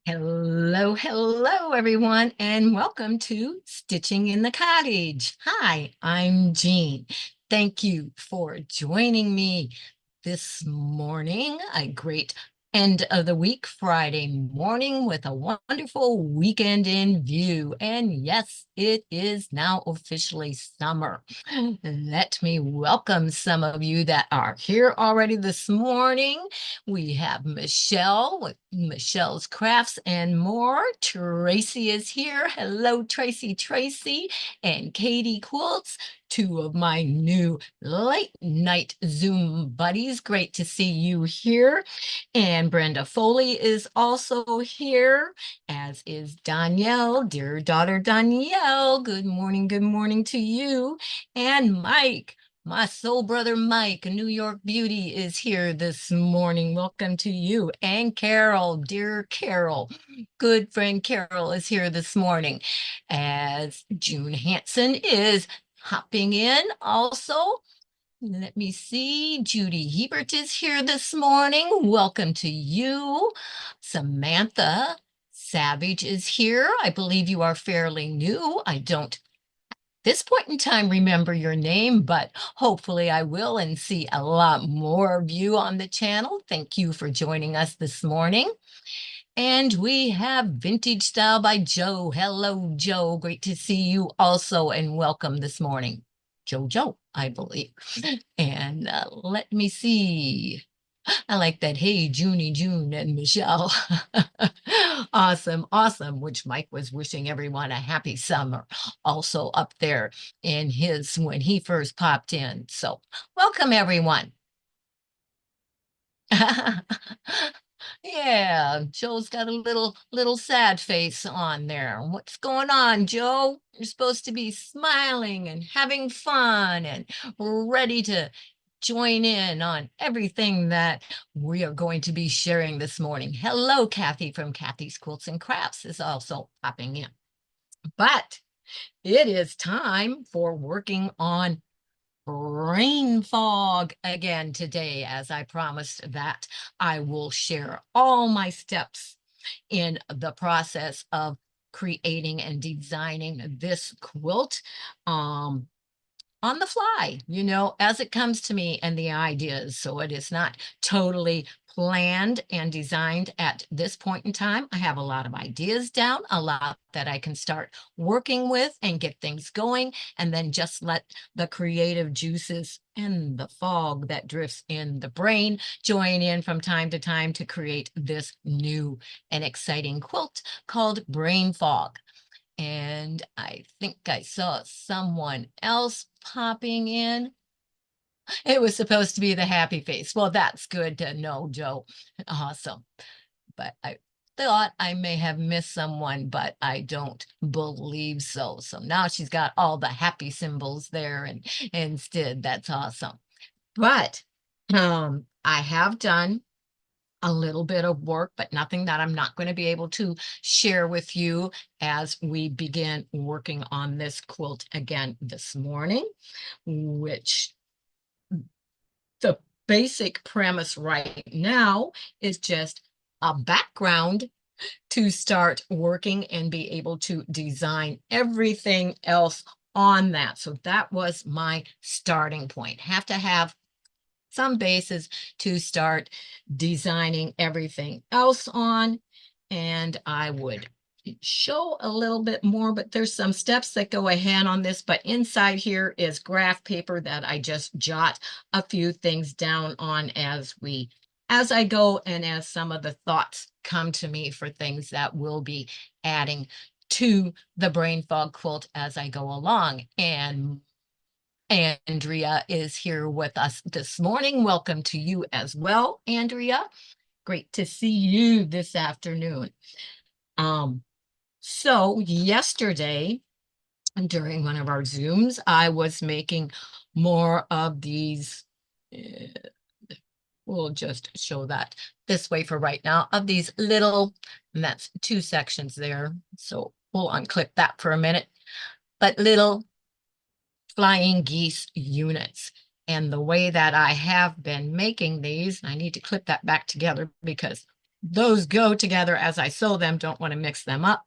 Hello, hello, everyone, and welcome to Stitching in the Cottage. Hi, I'm Jean. Thank you for joining me this morning. A great end of the week, Friday morning, with a wonderful weekend in view. And yes, it is now officially summer. Let me welcome some of you that are here already this morning. We have Michelle with Michelle's Crafts and More. Tracy is here. Hello, Tracy. And Katie Quilts, two of my new late night Zoom buddies. Great to see you here. And Brenda Foley is also here, as is Danielle, dear daughter Danielle. Good morning to you. And Mike, my soul brother Mike, New York Beauty, is here this morning. Welcome to you. And Carol, dear Carol, good friend Carol is here this morning. As June Hanson is hopping in also. Let me see. Judy Hebert is here this morning. Welcome to you. Samantha Savage is here. I believe you are fairly new. I don't this point in time remember your name, but hopefully I will and see a lot more of you on the channel. Thank you for joining us this morning. And we have Vintage Style by Joe. Hello, Joe. Great to see you also and welcome this morning. Joe, I believe. And let me see. I like that. Hey, June and Michelle. Awesome. Which Mike was wishing everyone a happy summer also up there in his when he first popped in. So welcome everyone. Yeah, Joe's got a little sad face on there. What's going on, Joe? You're supposed to be smiling and having fun and ready to join in on everything that we are going to be sharing this morning. Hello, Kathy from Kathy's Quilts and Crafts is also popping in. But it is time for working on brain fog again today, as I promised that I will share all my steps in the process of creating and designing this quilt. On the fly, as it comes to me and the ideas. So it is not totally planned and designed at this point in time. I have a lot of ideas down, a lot that I can start working with and get things going, and then just let the creative juices and the fog that drifts in the brain join in from time to time to create this new and exciting quilt called Brain Fog. And I think I saw someone else popping in. It was supposed to be the happy face. Well, that's good to know, Joe. Awesome. But I thought I may have missed someone, but I don't believe so. So now she's got all the happy symbols there and instead. That's awesome. But I have done a little bit of work, but nothing that I'm not going to be able to share with you as we begin working on this quilt again this morning, which the basic premise right now is just a background to start working and be able to design everything else on that. So that was my starting point. Have to have some bases to start designing everything else on. And I would show a little bit more, but there's some steps that go ahead on this. But inside here is graph paper that I just jot a few things down on as I go and as some of the thoughts come to me for things that will be adding to the brain fog quilt as I go along. And Andrea is here with us this morning. Welcome to you as well, Andrea. Great to see you this afternoon. So yesterday, during one of our Zooms, I was making more of these. We'll just show that this way for right now, of these little, and that's two sections there. So we'll unclip that for a minute. But little flying geese units. And the way that I have been making these, I need to clip that back together because those go together as I sew them, don't want to mix them up,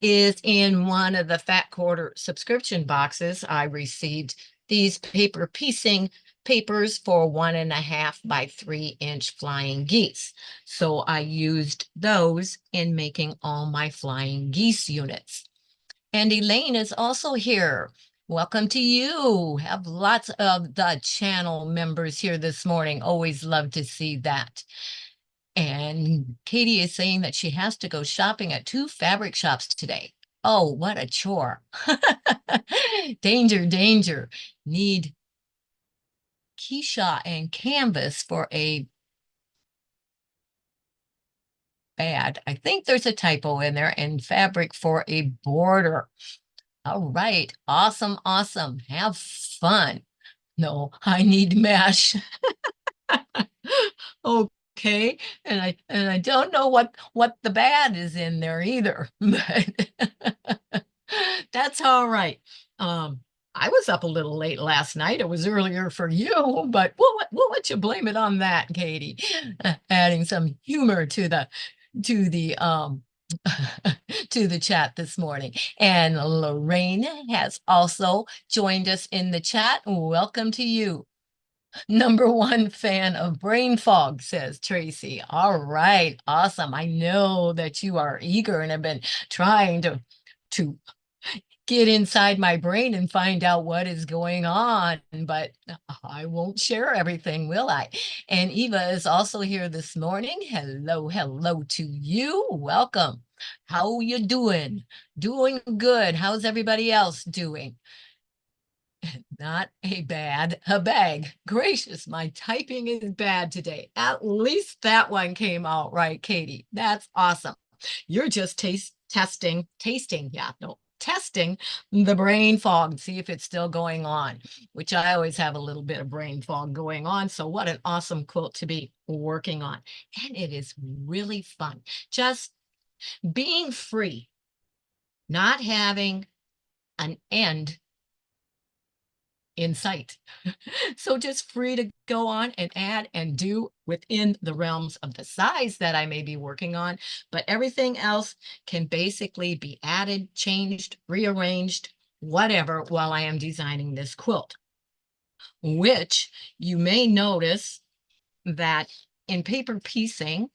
is in one of the Fat Quarter subscription boxes. I received these paper piecing papers for 1.5 by 3 inch flying geese. So I used those in making all my flying geese units. And Elaine is also here. Welcome to you. Have lots of the channel members here this morning. Always love to see that. And Katie is saying that she has to go shopping at 2 fabric shops today. Oh, what a chore. Danger, danger. Need Keisha and canvas for a bad. I think there's a typo in there, and fabric for a border. All right. Awesome, awesome. Have fun. No, I need mesh. Okay. And I don't know what the bad is in there either, but that's all right. Um, I was up a little late last night. It was earlier for you, but we'll let you blame it on that, Katie. Adding some humor to the to the chat this morning. And Lorraine has also joined us in the chat. Welcome to you. #1 fan of brain fog, says Tracy. All right, awesome. I know that you are eager and have been trying to get inside my brain and find out what is going on, but I won't share everything, will I? And Eva is also here this morning. Hello, hello to you. Welcome. How you doing? Doing good. How's everybody else doing? Not a bag. Gracious, my typing is bad today. At least that one came out right, Katie. That's awesome. You're just testing the brain fog, see if it's still going on, which I always have a little bit of brain fog going on. So what an awesome quilt to be working on. And it is really fun. Just being free, not having an end in sight. So just free to go on and add and do within the realms of the size that I may be working on, but everything else can basically be added, changed, rearranged, whatever, while I am designing this quilt, which you may notice that in paper piecing,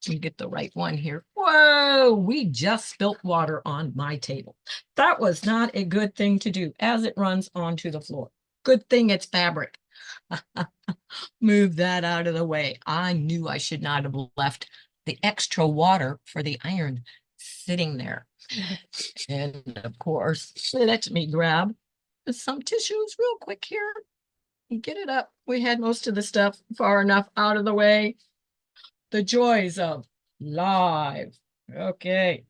let me get the right one here. Whoa, we just spilt water on my table. That was not a good thing to do as it runs onto the floor. Good thing it's fabric. Move that out of the way. I knew I should not have left the extra water for the iron sitting there. And of course, let me grab some tissues real quick here and get it up. We had most of the stuff far enough out of the way. The joys of live. Okay.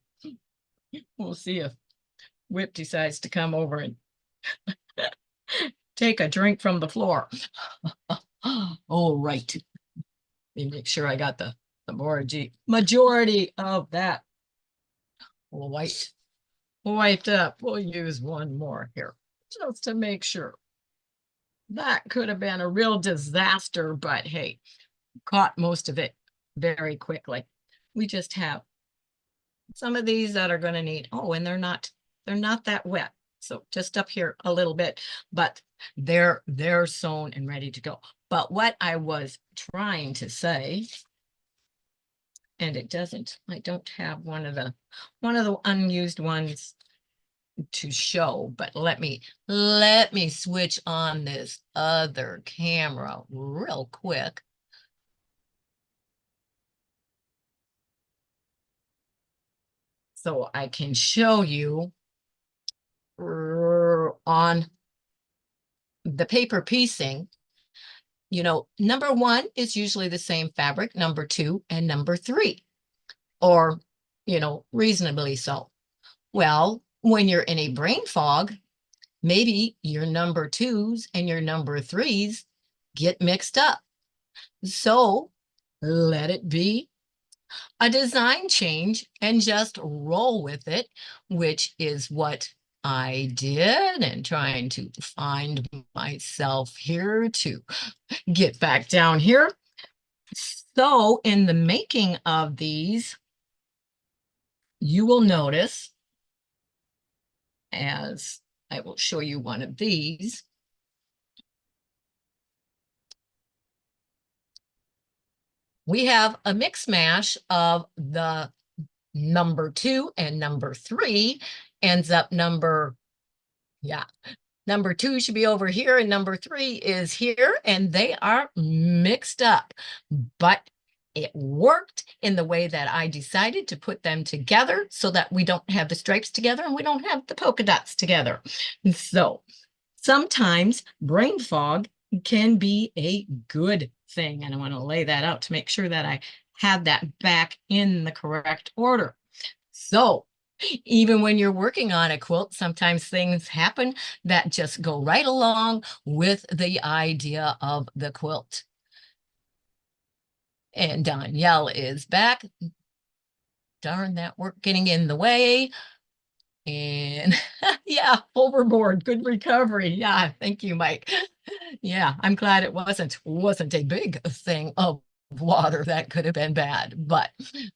We'll see if Whip decides to come over and take a drink from the floor. All right. Let me make sure I got the majority of that wiped up. We'll use one more here just to make sure. That could have been a real disaster, but hey, caught most of it very quickly. We just have some of these that are going to need, oh, and they're not that wet. So just up here a little bit, but they're sewn and ready to go. But what I was trying to say, and I don't have one of the unused ones to show, but let me switch on this other camera real quick. So I can show you on the paper piecing, you know, #1 is usually the same fabric, #2 and #3, or, you know, reasonably so. Well, when you're in a brain fog, maybe your #2s and your #3s get mixed up. So let it be a design change and just roll with it, which is what I did, and trying to find myself here to get back down here. So in the making of these, you will notice, as I will show you one of these, we have a mix mash of the number 2 and number 3 ends up number 2 should be over here and number 3 is here, and they are mixed up. But it worked in the way that I decided to put them together so that we don't have the stripes together and we don't have the polka dots together. So sometimes brain fog can be a good thing, and I want to lay that out to make sure that I have that back in the correct order. So even when you're working on a quilt, sometimes things happen that just go right along with the idea of the quilt. And Danielle is back. Darn that work getting in the way. And yeah, overboard. Good recovery. Yeah, thank you, Mike. Yeah, I'm glad it wasn't a big thing of water. That could have been bad. But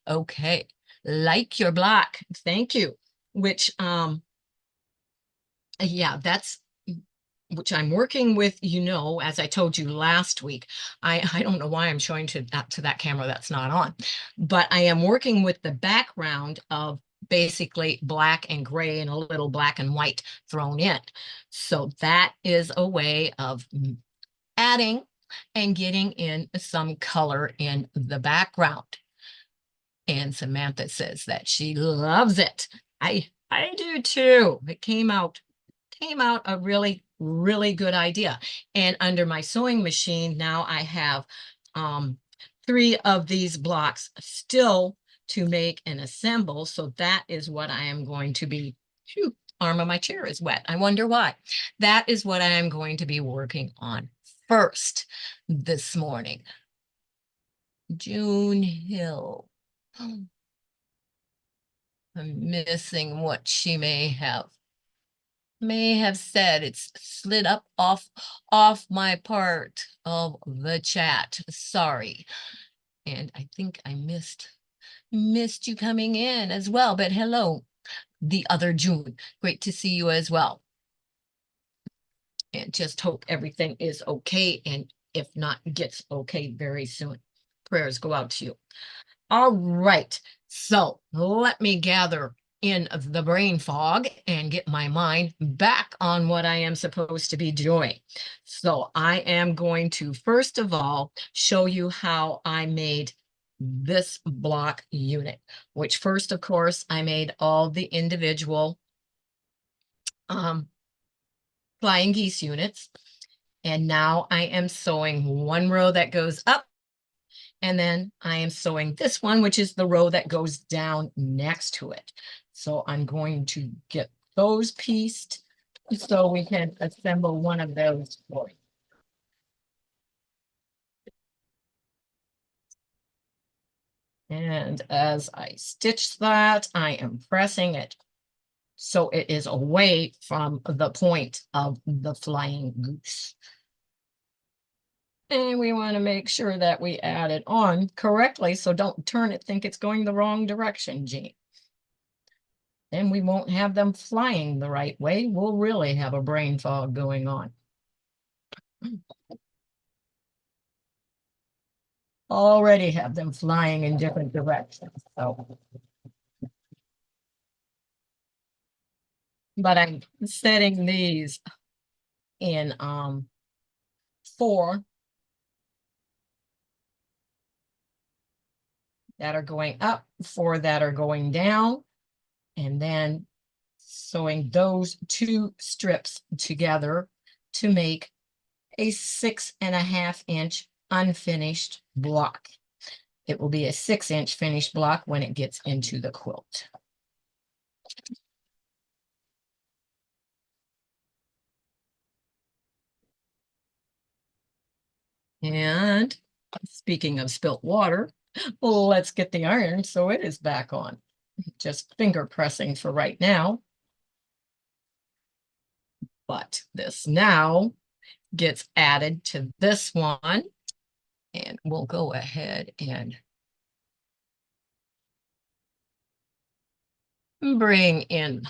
okay. Like your block. Thank you. Which yeah, that's which I'm working with, as I told you last week. I don't know why I'm showing to that camera that's not on, but I am working with the background of basically black and gray and a little black and white thrown in. So that is a way of adding and getting in some color in the background. And Samantha says that she loves it. I do too. It came out a really, really good idea. And under my sewing machine, now I have 3 of these blocks still to make and assemble. So that is what I am going to be, phew, arm of my chair is wet. I wonder why. That is what I am going to be working on first this morning. June Hill. I'm missing what she may have said. It's slid up off my part of the chat. Sorry. And I think I missed you coming in as well. But hello, the other June. Great to see you as well. And just hope everything is okay. And if not, gets okay very soon. Prayers go out to you. All right. So let me gather in the brain fog and get my mind back on what I am supposed to be doing. So I am going to, first of all, show you how I made this block unit, which first, of course, I made all the individual flying geese units. And now I am sewing one row that goes up, and then I am sewing this one, which is the row that goes down next to it. So I'm going to get those pieced so we can assemble one of those for you. And as I stitch that, I am pressing it so it is away from the point of the flying goose. And we want to make sure that we add it on correctly, so don't turn it, think it's going the wrong direction, Jean. Then we won't have them flying the right way. We'll really have a brain fog going on. Already have them flying in different directions. So, but I'm setting these in 4 that are going up, 4 that are going down, and then sewing those 2 strips together to make a 6.5-inch unfinished block. It will be a 6-inch finished block when it gets into the quilt. And speaking of spilt water, let's get the iron so it is back on. Just finger pressing for right now. But this now gets added to this one. And we'll go ahead and bring in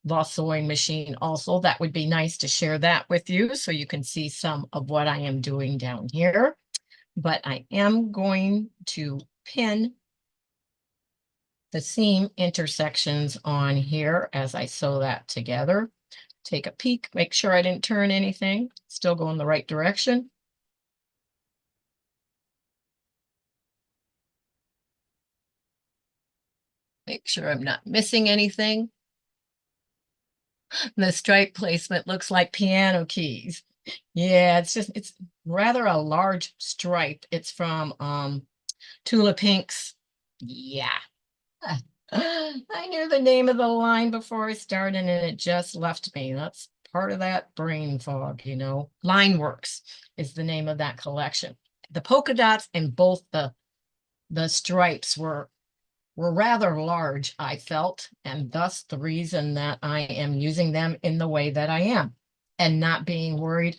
the sewing machine also. That would be nice to share that with you so you can see some of what I am doing down here. But I am going to pin the seam intersections on here as I sew that together. Take a peek, make sure I didn't turn anything, still going the right direction. Make sure I'm not missing anything. The stripe placement looks like piano keys. Yeah, it's rather a large stripe. It's from Tula Pinks. Yeah. I knew the name of the line before I started and it just left me. That's part of that brain fog, you know. Line Works is the name of that collection. The polka dots and both the stripes were rather large, I felt, and thus the reason that I am using them in the way that I am and not being worried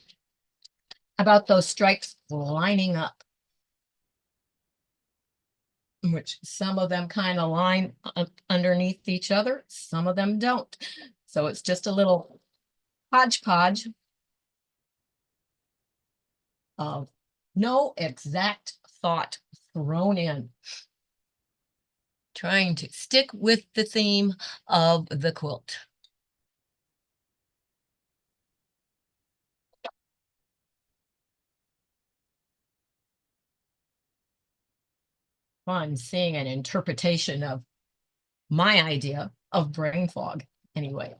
about those stripes lining up, which some of them kind of line underneath each other, some of them don't. So it's just a little hodgepodge of no exact thought thrown in, trying to stick with the theme of the quilt. Fun seeing an interpretation of my idea of brain fog anyway.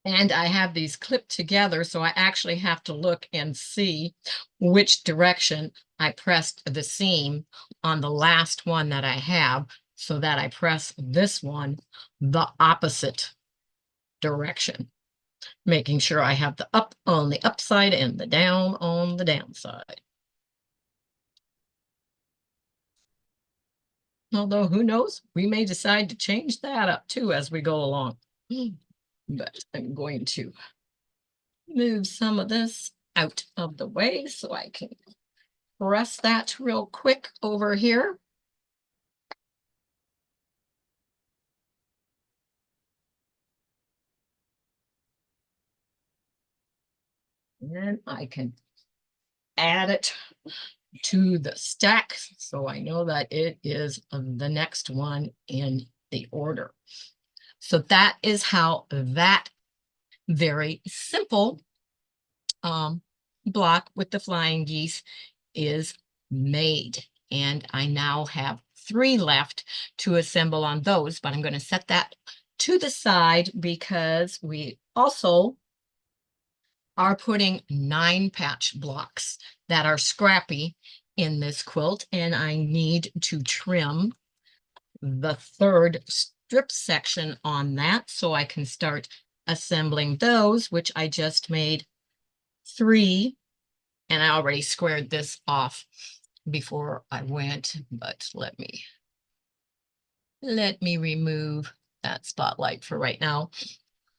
And I have these clipped together, so I actually have to look and see which direction I pressed the seam on the last one that I have, so that I press this one the opposite direction, making sure I have the up on the upside and the down on the downside. Although who knows, we may decide to change that up too as we go along. But I'm going to move some of this out of the way so I can press that real quick over here. And then I can add it to the stack so I know that it is the next one in the order. So that is how that very simple block with the flying geese is made. And I now have 3 left to assemble on those, but I'm going to set that to the side because we also are putting 9 patch blocks that are scrappy in this quilt, and I need to trim the 3rd strip section on that so I can start assembling those, which I just made 3, and I already squared this off before I went, but let me remove that spotlight for right now.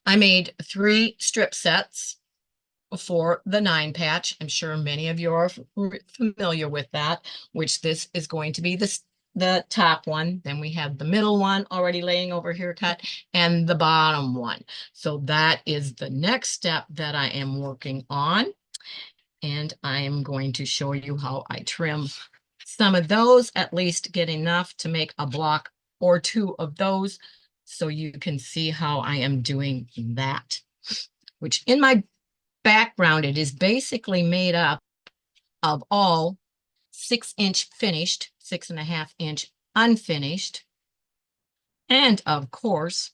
I made 3 strip sets for the 9 patch. I'm sure many of you are familiar with that, which this is going to be the top one. Then we have the middle one already laying over here cut and the bottom one. So that is the next step that I am working on. And I am going to show you how I trim some of those, at least get enough to make a block or 2 of those so you can see how I am doing that, which in my background, it is basically made up of all 6-inch finished, 6.5-inch unfinished, and of course,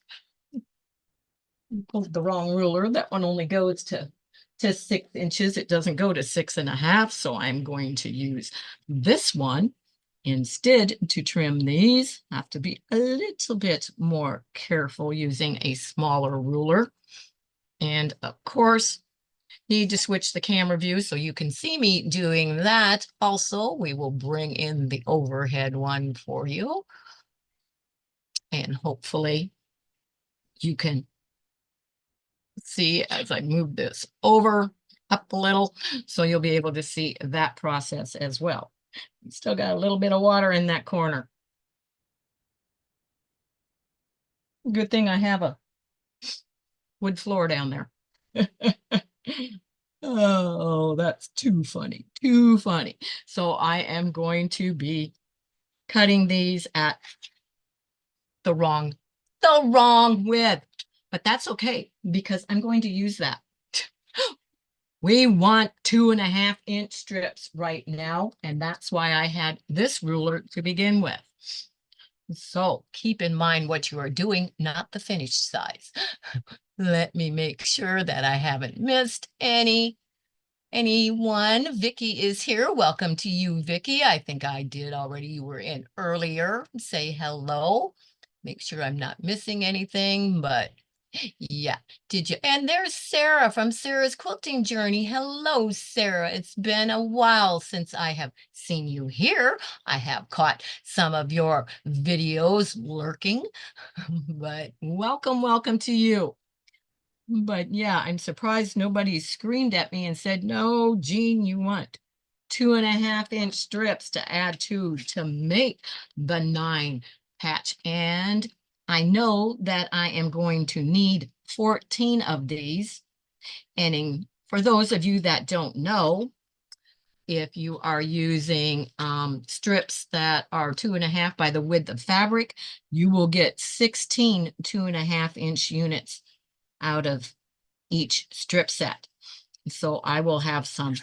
pulled the wrong ruler. That one only goes to 6 inches. It doesn't go to 6.5. So I'm going to use this one instead to trim these. Have to be a little bit more careful using a smaller ruler. And of course, need to switch the camera view so you can see me doing that. Also, we will bring in the overhead one for you. And hopefully you can See, as I move this over up a little, so you'll be able to see that process as well. Still got a little bit of water in that corner. Good thing I have a wood floor down there. Oh, that's too funny, too funny. So I am going to be cutting these at the wrong width, but that's okay because I'm going to use that. We want 2.5-inch strips right now, and that's why I had this ruler to begin with. So keep in mind what you are doing, not the finished size. Let me make sure that I haven't missed anyone. Vicky is here. Welcome to you, Vicky. I think I did already. You were in earlier. Say hello. Make sure I'm not missing anything, but yeah. Did you? And there's Sarah from Sarah's Quilting Journey. Hello, Sarah. It's been a while since I have seen you here. I have caught some of your videos lurking, but welcome to you. But yeah, I'm surprised nobody screamed at me and said, no, Jean, you want 2.5-inch strips to add to make the 9 patch. And I know that I am going to need 14 of these. And for those of you that don't know, if you are using strips that are 2.5 by the width of fabric, you will get 16 2.5-inch units out of each strip set. So I will have some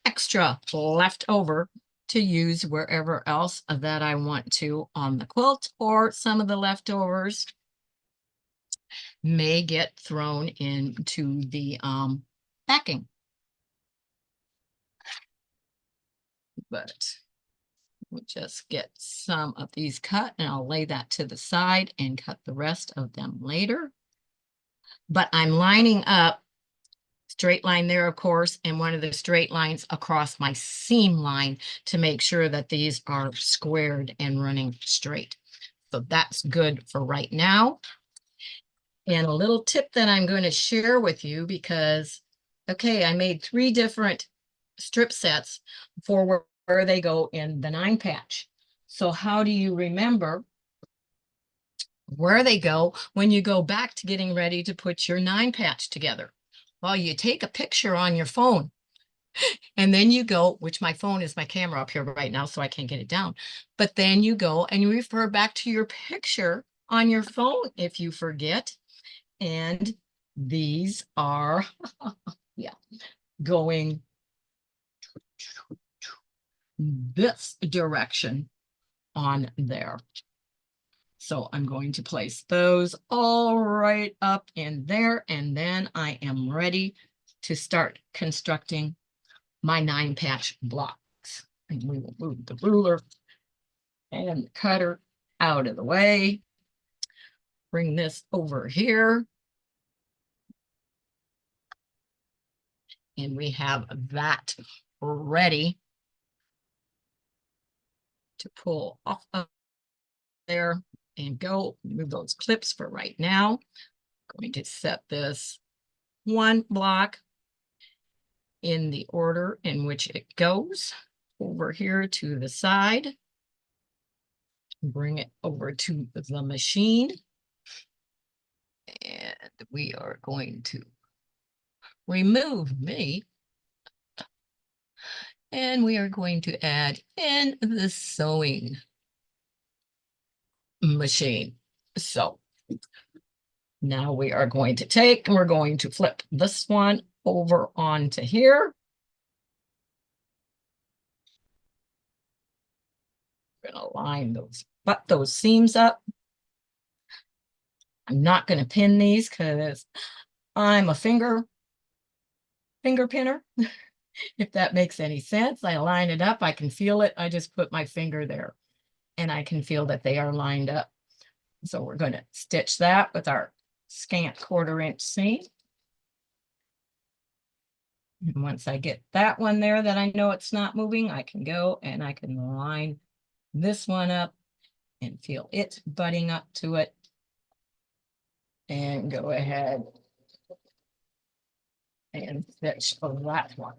extra left over to use wherever else that I want to on the quilt, or some of the leftovers may get thrown into the backing. But we'll just get some of these cut and I'll lay that to the side and cut the rest of them later. But I'm lining up straight line there, of course, and one of the straight lines across my seam line to make sure that these are squared and running straight. So that's good for right now. And a little tip that I'm going to share with you because, okay, I made 3 different strip sets for where they go in the 9 patch. So how do you remember where they go when you go back to getting ready to put your 9 patch together? Well, you take a picture on your phone and then you go, which my phone is my camera up here right now, so I can't get it down. But then you go and you refer back to your picture on your phone if you forget. And these are, yeah, going this direction on there. So I'm going to place those all right up in there, and then I am ready to start constructing my 9 patch blocks. And we will move the ruler and the cutter out of the way. Bring this over here. And we have that ready to pull off of there and go. Move those clips for right now. I'm going to set this 1 block in the order in which it goes over here to the side. Bring it over to the machine. And we are going to remove me. And we are going to add in the sewing machine. So now we are going to take and we're going to flip this one over onto here. We're going to line those seams up. I'm not going to pin these because I'm a finger pinner. If that makes any sense. I line it up, I can feel it. I just put my finger there and I can feel that they are lined up. So we're going to stitch that with our scant 1/4-inch seam. And once I get that one there that I know it's not moving, I can go and I can line this one up and feel it butting up to it. And go ahead and stitch that one.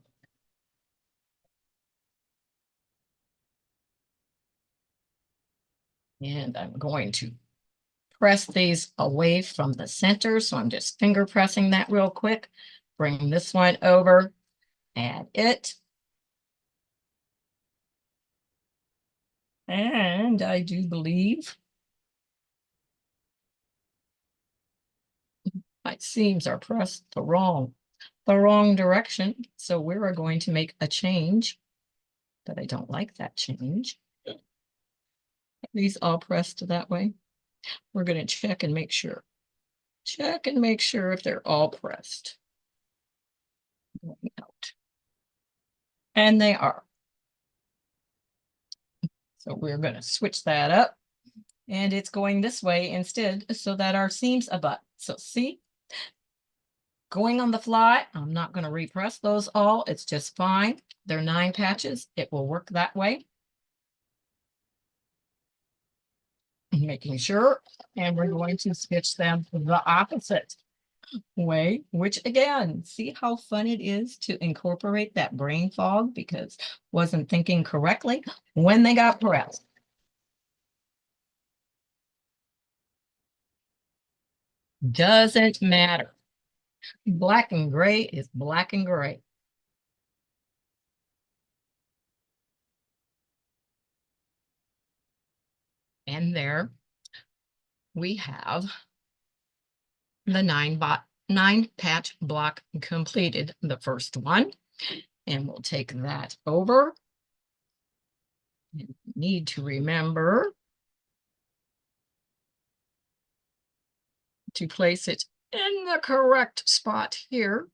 And I'm going to press these away from the center. So I'm just finger pressing that real quick. Bring this one over, add it. And I do believe my seams are pressed the wrong direction. So we're going to make a change, but I don't like that change. These all pressed that way. We're going to check and make sure. Check and make sure if they're all pressed. Going out. And they are. So we're going to switch that up. And it's going this way instead so that our seams abut. So see, going on the fly, I'm not going to repress those all. It's just fine. They're 9 patches. It will work that way. Making sure, and we're going to stitch them the opposite way, which again, see how fun it is to incorporate that brain fog because wasn't thinking correctly when they got pressed. Doesn't matter. Black and gray is black and gray. And there we have the 9 patch block completed, the first one. And we'll take that over. And need to remember to place it in the correct spot here.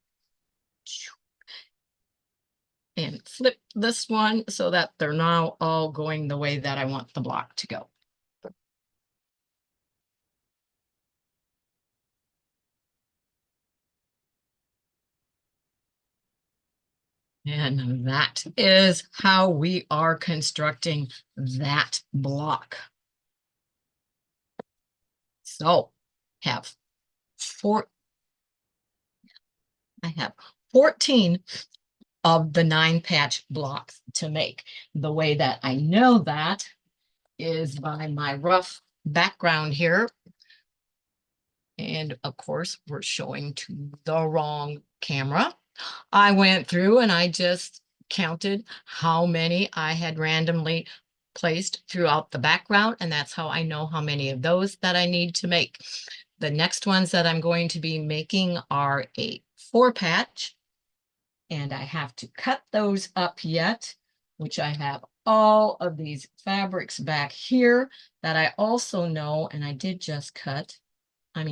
And flip this one so that they're now all going the way that I want the block to go. And that is how we are constructing that block. So I have 14 of the 9 patch blocks to make. The way that I know that is by my rough background here. And of course, we're showing to the wrong camera. I went through and I just counted how many I had randomly placed throughout the background, and that's how I know how many of those that I need to make. The next ones that I'm going to be making are a 4 patch, and I have to cut those up yet, which I have all of these fabrics back here that I also know, and I did just count. I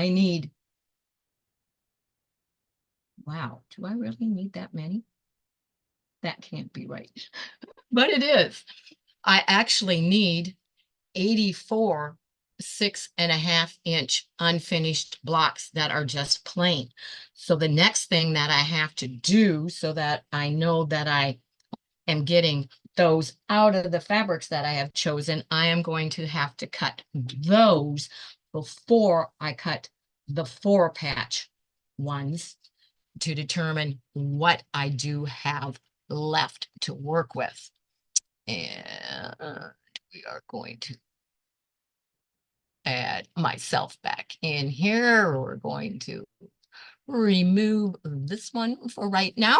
need, wow, do I really need that many? That can't be right, but it is. I actually need 84 6.5-inch unfinished blocks that are just plain. So the next thing that I have to do so that I know that I am getting those out of the fabrics that I have chosen, I am going to have to cut those before I cut the 4 patch ones to determine what I do have left to work with. And we are going to add myself back in here. We're going to remove this one for right now.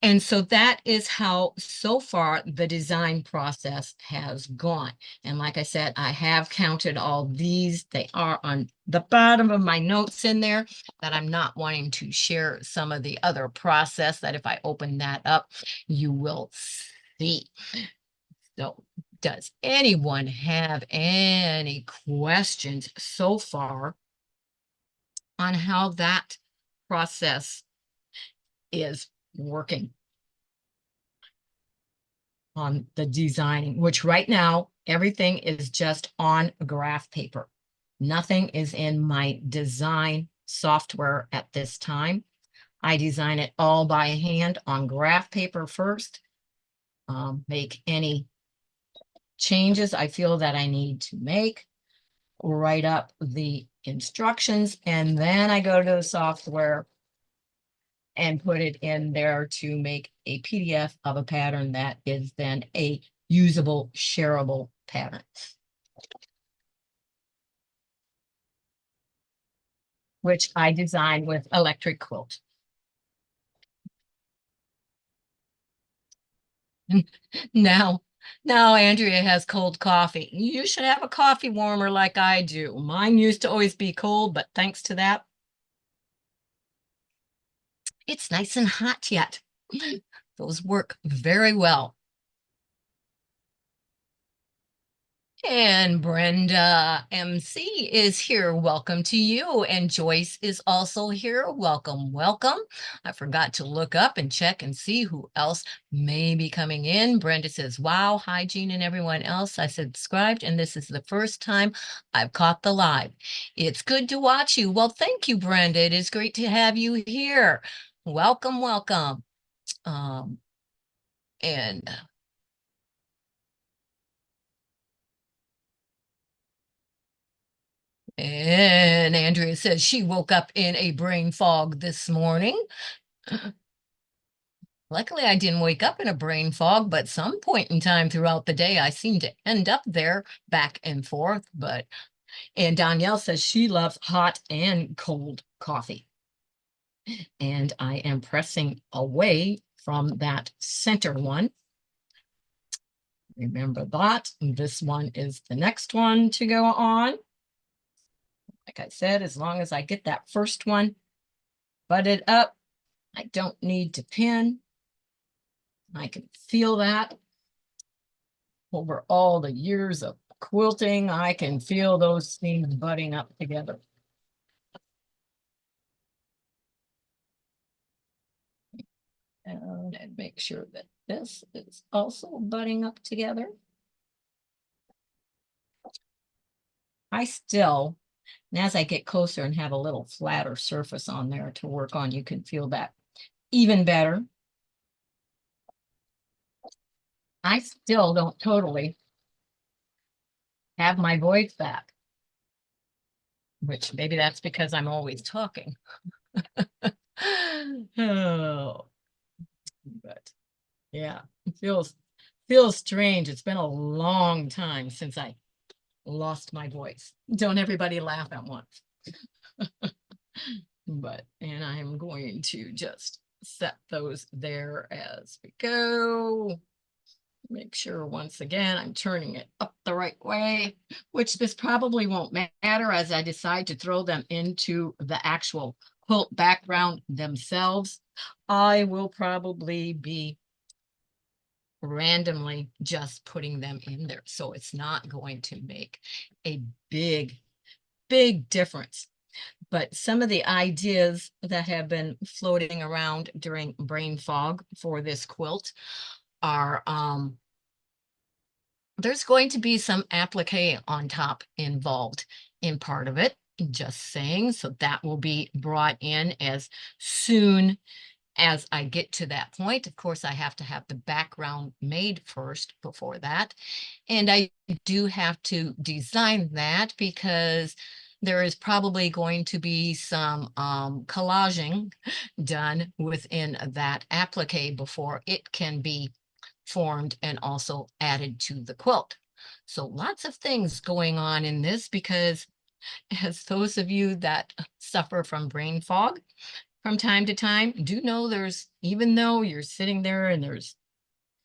And so that is how, so far, the design process has gone. And like I said, I have counted all these. They are on the bottom of my notes in there that I'm not wanting to share some of the other process that if I open that up, you will see. So does anyone have any questions so far on how that process is working on the designing, which right now, everything is just on graph paper. Nothing is in my design software at this time. I design it all by hand on graph paper first, make any changes I feel that I need to make, write up the instructions, and then I go to the software and put it in there to make a PDF of a pattern that is then a usable, shareable pattern. Which I designed with electric quilt. Now, now Andrea has cold coffee. You should have a coffee warmer like I do. Mine used to always be cold, but thanks to that, it's nice and hot yet. Those work very well. And Brenda MC is here. Welcome to you. And Joyce is also here. Welcome, welcome. I forgot to look up and check and see who else may be coming in. Brenda says, wow, hi, Jean and everyone else. I subscribed, and this is the first time I've caught the live. It's good to watch you. Well, thank you, Brenda. It is great to have you here. Welcome, welcome. Um, and And Andrea says she woke up in a brain fog this morning. Luckily, I didn't wake up in a brain fog, but some point in time throughout the day, I seem to end up there back and forth. And Danielle says she loves hot and cold coffee. And I am pressing away from that center one. Remember that. This one is the next one to go on. Like I said, as long as I get that first one butted up, I don't need to pin. I can feel that over all the years of quilting. I can feel those seams butting up together. And make sure that this is also butting up together. I still, and as I get closer and have a little flatter surface on there to work on, you can feel that even better. I still don't totally have my voice back, which maybe that's because I'm always talking. Oh, but yeah, it feels strange. It's been a long time since I lost my voice. Don't everybody laugh at once. And I'm going to just set those there as we go. Make sure once again I'm turning it up the right way, which this probably won't matter as I decide to throw them into the actual quilt background themselves. I will probably be randomly just putting them in there. So it's not going to make a big difference. But some of the ideas that have been floating around during brain fog for this quilt are there's going to be some applique on top involved in part of it, just saying. So that will be brought in as soon as I get to that point. Of course, I have to have the background made first before that. And I do have to design that because there is probably going to be some collaging done within that applique before it can be formed and also added to the quilt. So lots of things going on in this because as those of you that suffer from brain fog from time to time, do know there's, even though you're sitting there and there's,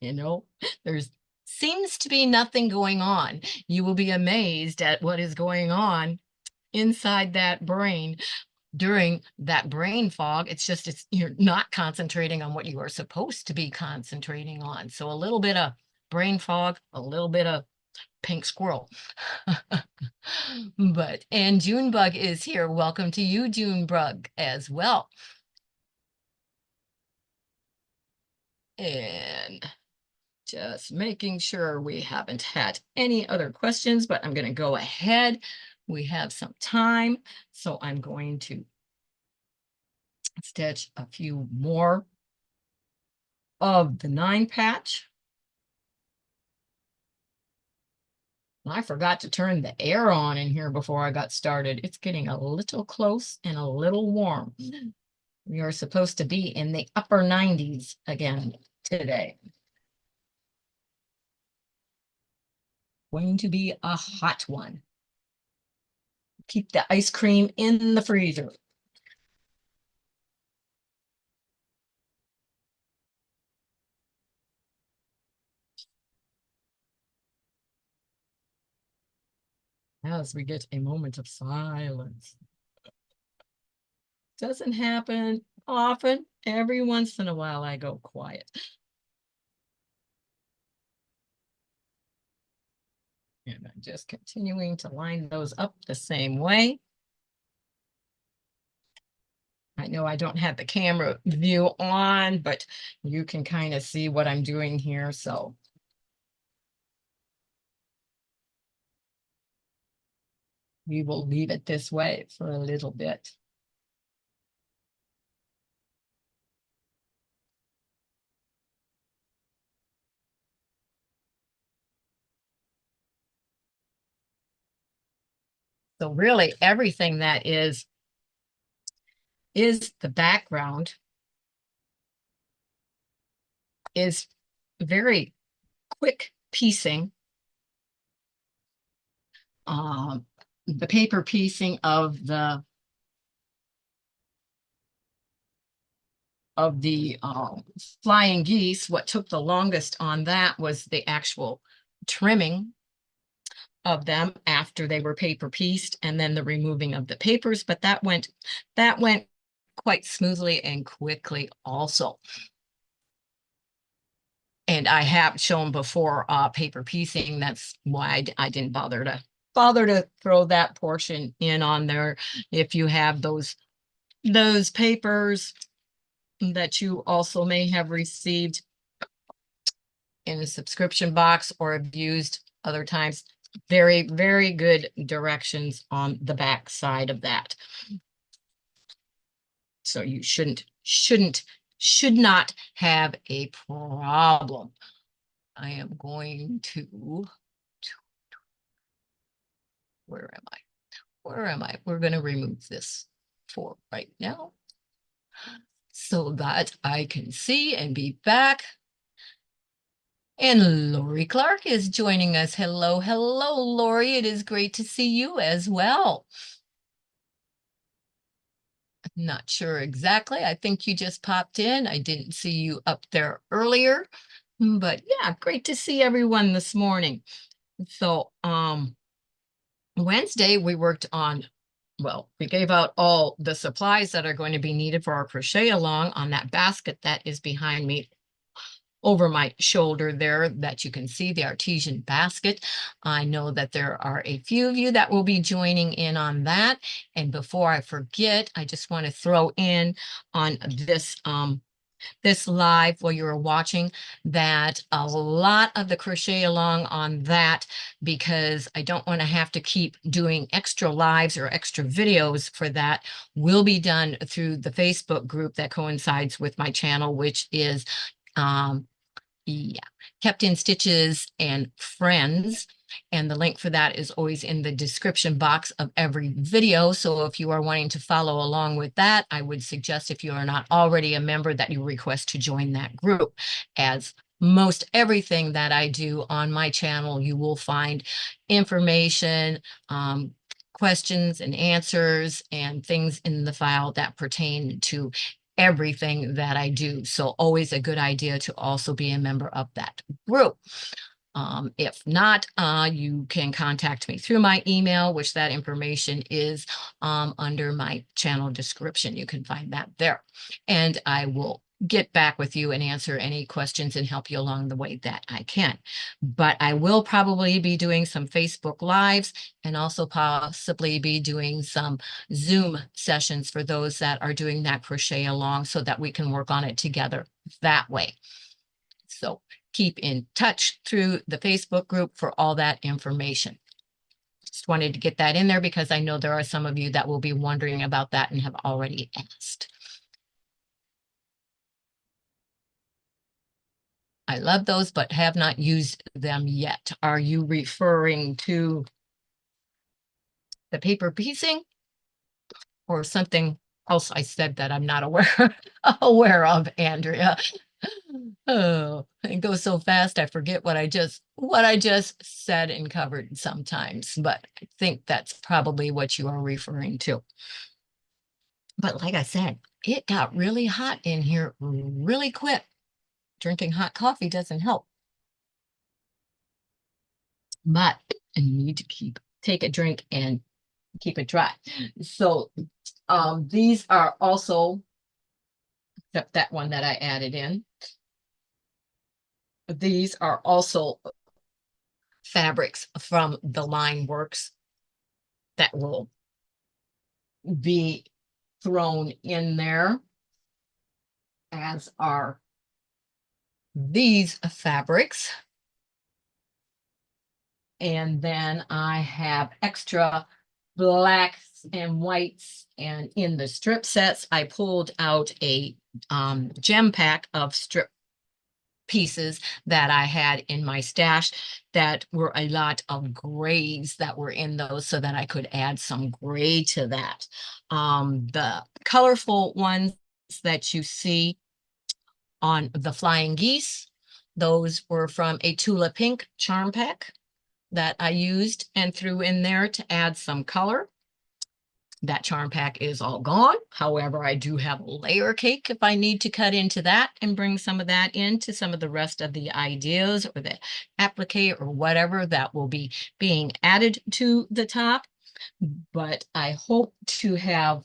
there's seems to be nothing going on, you will be amazed at what is going on inside that brain during that brain fog. It's just you're not concentrating on what you are supposed to be concentrating on. So a little bit of brain fog, a little bit of pink squirrel. And Junebug is here. Welcome to you, Junebug, as well. And just making sure we haven't had any other questions, but I'm going to go ahead. We have some time, so I'm going to stitch a few more of the 9 patch. I forgot to turn the air on in here before I got started. It's getting a little close and a little warm. We are supposed to be in the upper 90s again today. Going to be a hot one. Keep the ice cream in the freezer. As we get a moment of silence. Doesn't happen often. Every once in a while I go quiet. And I'm just continuing to line those up the same way. I know I don't have the camera view on, but you can kind of see what I'm doing here. So we will leave it this way for a little bit. So really everything that is the background is very quick piecing. The paper piecing of the flying geese, what took the longest on that was the actual trimming of them after they were paper pieced, and then the removing of the papers, but that went quite smoothly and quickly also. And I have shown before paper piecing. That's why I didn't bother to throw that portion in on there. If you have those papers that you also may have received in a subscription box or have used other times, very, very good directions on the back side of that. So you should not have a problem. I am going to, where am I? Where am I? We're going to remove this for right now so that I can see and be back. And Lori Clark is joining us. Hello, hello, Lori. It is great to see you as well. Not sure exactly. I think you just popped in. I didn't see you up there earlier, but yeah, great to see everyone this morning. So, Wednesday we worked on, well, we gave out all the supplies that are going to be needed for our crochet along on that basket that is behind me over my shoulder there that you can see, the artesian basket. I know that there are a few of you that will be joining in on that. And before I forget, I just want to throw in on this live while you were watching that a lot of the crochet along on that, because I don't want to have to keep doing extra lives or extra videos for that, will be done through the Facebook group that coincides with my channel, which is yeah, Kept in Stitches and Friends. And the link for that is always in the description box of every video. So if you are wanting to follow along with that, I would suggest, if you are not already a member, that you request to join that group. As most everything that I do on my channel, you will find information, questions and answers, and things in the file that pertain to everything that I do. So always a good idea to also be a member of that group. If not, you can contact me through my email, which that information is under my channel description. You can find that there. And I will get back with you and answer any questions and help you along the way that I can. But I will probably be doing some Facebook Lives and also possibly be doing some Zoom sessions for those that are doing that crochet along, so that we can work on it together that way. So keep in touch through the Facebook group for all that information. Just wanted to get that in there because I know there are some of you that will be wondering about that and have already asked. I love those, but have not used them yet. Are you referring to the paper piecing or something else I said that I'm not aware of, Andrea? Oh, it goes so fast I forget what I just said and covered sometimes, but I think that's probably what you are referring to. But like I said, it got really hot in here really quick. Drinking hot coffee doesn't help, but I need to take a drink and keep it dry. So these are also, except that one that I added in, these are also fabrics from the line works that will be thrown in there, as are these fabrics. And then I have extra blacks and whites. And in the strip sets, I pulled out a gem pack of strip pieces that I had in my stash that were a lot of grays that were in those, so that I could add some gray to that. The colorful ones that you see on the flying geese, those were from a Tula Pink charm pack that I used and threw in there to add some color. That charm pack is all gone. However, I do have a layer cake if I need to cut into that and bring some of that into some of the rest of the ideas or the applique or whatever that will be being added to the top. But I hope to have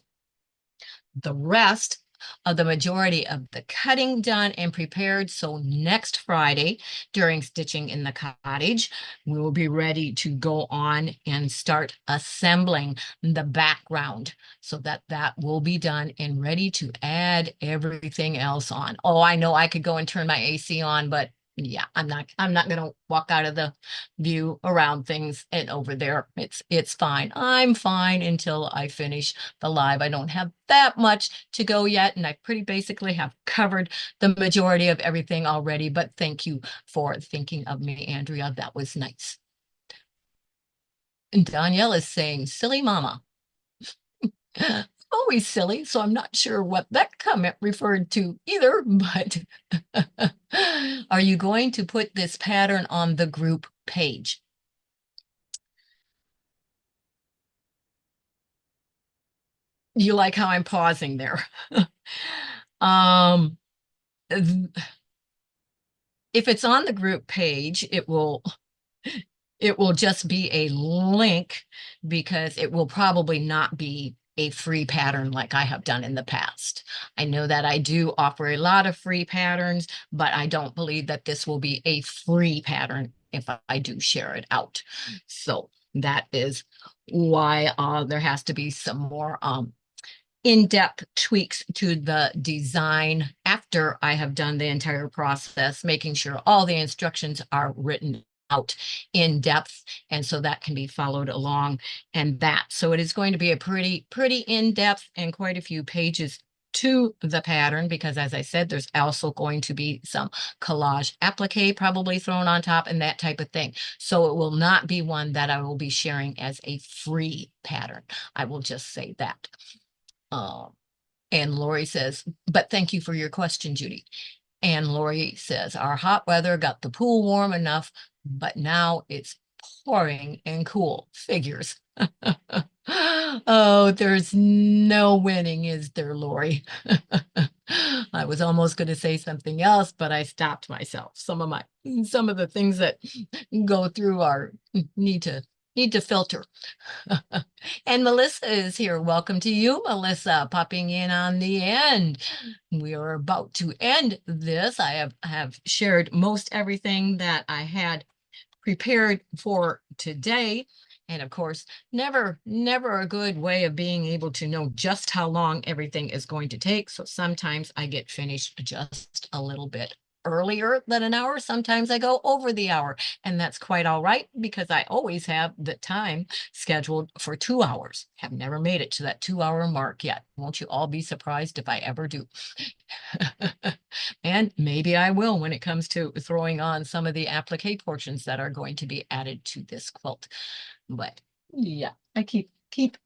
the rest of the majority of the cutting done and prepared. So next Friday, during Stitching in the Cottage, we will be ready to go on and start assembling the background, so that that will be done and ready to add everything else on. Oh, I know I could go and turn my AC on, but yeah, I'm not gonna walk out of the view around things and over there. It's fine. I'm fine until I finish the live. I don't have that much to go yet, and I pretty basically have covered the majority of everything already. But thank you for thinking of me, Andrea. That was nice. And Danielle is saying, silly mama. Always silly, so I'm not sure what that comment referred to either, but are you going to put this pattern on the group page? You like how I'm pausing there? um, if it's on the group page, it will just be a link, because it will probably not be a free pattern like I have done in the past. I know that I do offer a lot of free patterns, but I don't believe that this will be a free pattern if I do share it out. So that is why there has to be some more in-depth tweaks to the design after I have done the entire process, making sure all the instructions are written out in depth, and so that can be followed along. And that, so it is going to be a pretty in-depth and quite a few pages to the pattern, because as I said, there's also going to be some collage applique probably thrown on top and that type of thing. So it will not be one that I will be sharing as a free pattern. I will just say that. And Lori says, but thank you for your question, Judy. And Lori says, our hot weather got the pool warm enough, but now it's pouring and cool. Figures. Oh, there's no winning, is there, Lori? I was almost going to say something else, but I stopped myself. Some of the things that go through our need to filter. And Melissa is here. Welcome to you, Melissa, popping in on the end. We are about to end this. I have shared most everything that I had prepared for today. And of course, never a good way of being able to know just how long everything is going to take. So sometimes I get finished just a little bit earlier than an hour. Sometimes I go over the hour, and that's quite all right, because I always have the time scheduled for 2 hours. Have never made it to that 2 hour mark yet. Won't you all be surprised if I ever do? And maybe I will when it comes to throwing on some of the applique portions that are going to be added to this quilt. But yeah, I keep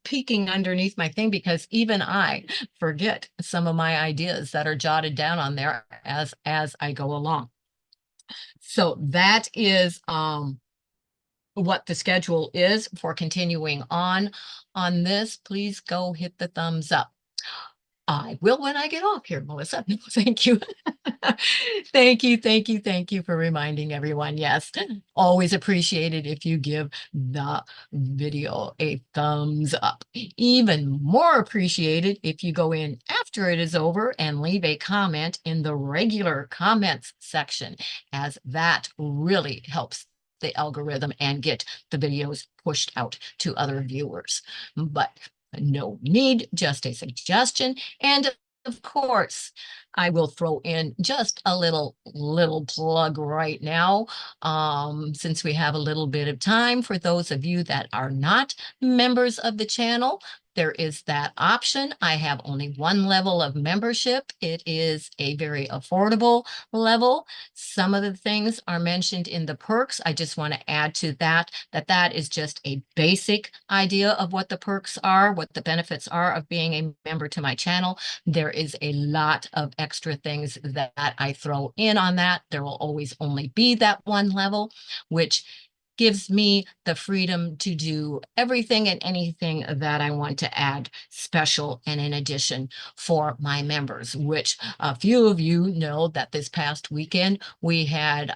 peeking underneath my thing because even I forget some of my ideas that are jotted down on there as I go along. So that is what the schedule is for continuing on this. Please go hit the thumbs up. I will when I get off here, Melissa. No, thank you. Thank you for reminding everyone. Yes, always appreciated if you give the video a thumbs up. Even more appreciated if you go in after it is over and leave a comment in the regular comments section, as that really helps the algorithm and get the videos pushed out to other viewers. But no need, just a suggestion. And of course, I will throw in just a little plug right now, since we have a little bit of time. For those of you that are not members of the channel, there is that option. I have only one level of membership. It is a very affordable level. Some of the things are mentioned in the perks. I just want to add to that that is just a basic idea of what the perks are, what the benefits are of being a member to my channel. There is a lot of extra things that I throw in on that. There will always only be that one level, which gives me the freedom to do everything and anything that I want to add special and in addition for my members, which a few of you know that this past weekend we had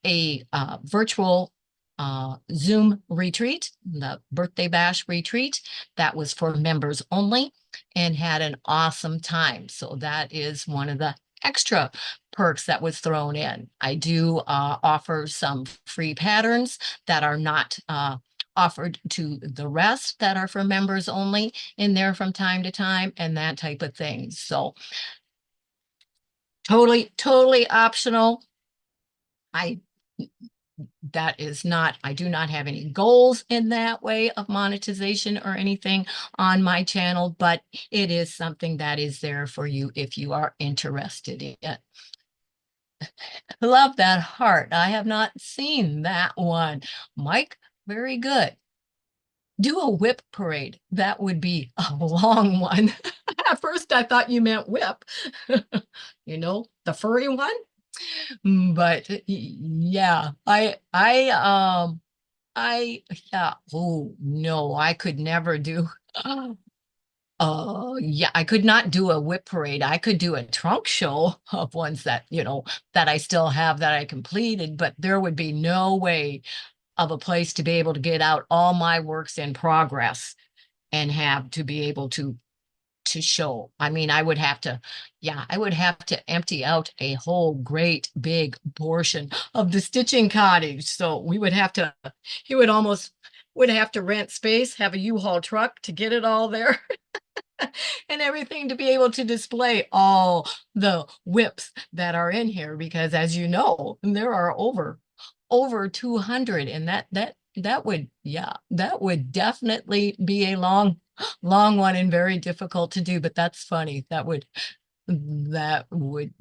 a virtual Zoom retreat, the birthday bash retreat that was for members only, and had an awesome time. So that is one of the extra perks that was thrown in. I do offer some free patterns that are not offered to the rest, that are for members only, in there from time to time, and that type of thing. So totally optional. I do not have any goals in that way of monetization or anything on my channel, but it is something that is there for you if you are interested in it. Love that heart. I have not seen that one. Mike, very good. Do a whip parade. That would be a long one. At first, I thought you meant whip, you know, the furry one. But yeah, yeah, oh no, I could never do. Oh, yeah, I could not do a whip parade. I could do a trunk show of ones that, that I still have that I completed, but there would be no way of a place to be able to get out all my works in progress and have to be able to show. I mean, I would have to empty out a whole great big portion of the stitching cottage. So he would have to rent space, have a U-Haul truck to get it all there. And everything to be able to display all the whips that are in here, because as you know, there are over 200, and that would, yeah, that would definitely be a long one and very difficult to do, but that's funny. That would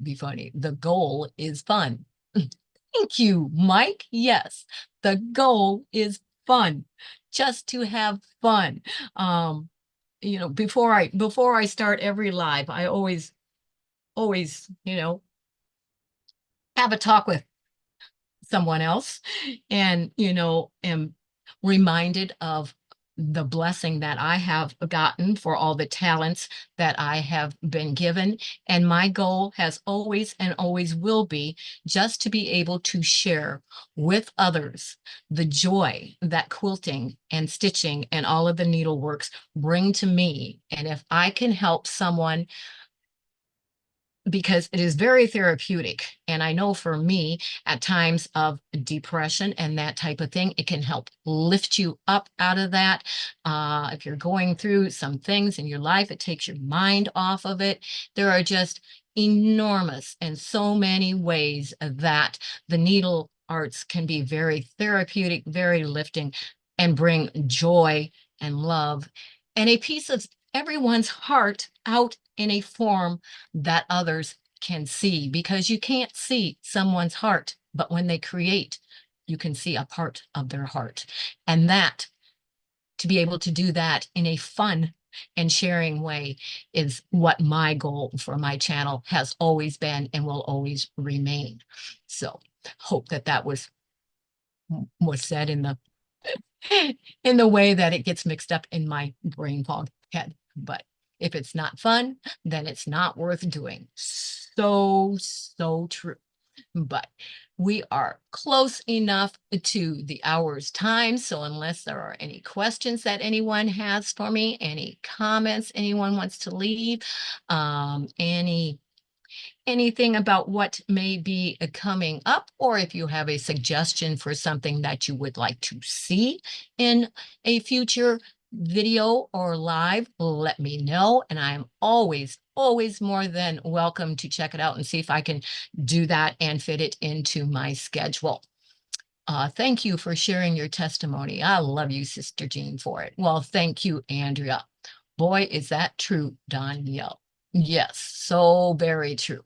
be funny. The goal is fun. Thank you, Mike. Yes, the goal is fun, just to have fun. Before I start every live, I always, have a talk with someone else, and am reminded of the blessing that I have gotten for all the talents that I have been given. And my goal has always and always will be just to be able to share with others the joy that quilting and stitching and all of the needleworks bring to me. And if I can help someone, because it is very therapeutic. And I know for me, at times of depression and that type of thing, it can help lift you up out of that. If you're going through some things in your life, it takes your mind off of it. There are just enormous and so many ways that the needle arts can be very therapeutic, very lifting, and bring joy and love and a piece of everyone's heart out in a form that others can see, because you can't see someone's heart, but when they create, you can see a part of their heart. And that, to be able to do that in a fun and sharing way, is what my goal for my channel has always been and will always remain. So hope that that was said in the in the way that it gets mixed up in my brain fog head. But if it's not fun, then it's not worth doing. So, so true. But we are close enough to the hour's time. So unless there are any questions that anyone has for me, any comments anyone wants to leave, anything about what may be coming up, or if you have a suggestion for something that you would like to see in a future video or live, let me know. And I'm always, always more than welcome to check it out and see if I can do that and fit it into my schedule. Thank you for sharing your testimony. I love you, Sister Jean, for it. Well, thank you, Andrea. Boy, is that true, Danielle. Yes, so very true.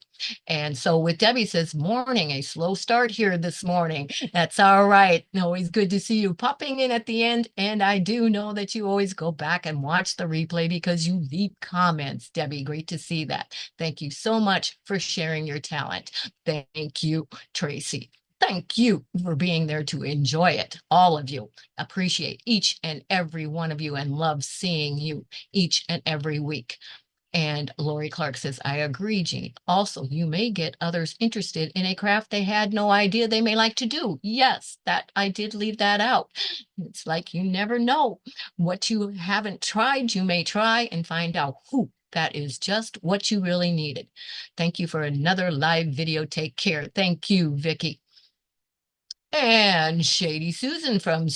And so with Debbie says, morning, a slow start here this morning. That's all right. Always good to see you popping in at the end. And I do know that you always go back and watch the replay because you leave comments. Debbie, great to see that. Thank you so much for sharing your talent. Thank you, Tracy. Thank you for being there to enjoy it. All of you. Appreciate each and every one of you and love seeing you each and every week. And Lori Clark says, I agree, Jean. Also, you may get others interested in a craft they had no idea they may like to do. Yes, that I did leave that out. It's like you never know what you haven't tried. You may try and find out who that is just what you really needed. Thank you for another live video. Take care. Thank you, Vicki. And Shady Susan from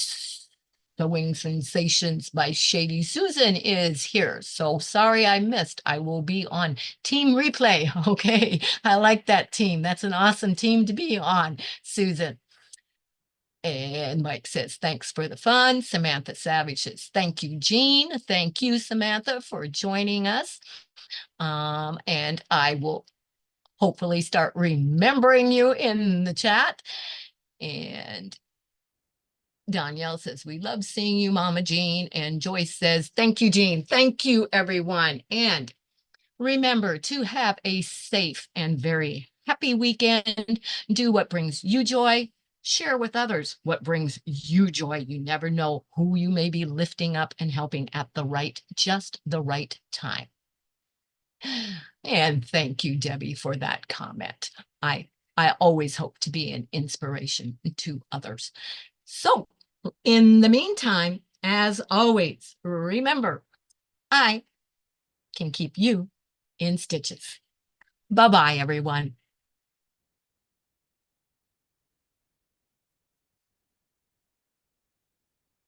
Sewing Sensations by Shady Susan is here. So sorry I missed. I will be on team replay. Okay, I like that team. That's an awesome team to be on, Susan. And Mike says, thanks for the fun. Samantha Savage says, thank you, Jean. Thank you, Samantha, for joining us. And I will hopefully start remembering you in the chat. And Danielle says, we love seeing you, Mama Jean. And Joyce says, thank you, Jean. Thank you, everyone. And remember to have a safe and very happy weekend. Do what brings you joy. Share with others what brings you joy. You never know who you may be lifting up and helping at just the right time. And thank you, Debbie, for that comment. I always hope to be an inspiration to others. So in the meantime, as always, remember, I can keep you in stitches. Bye-bye, everyone.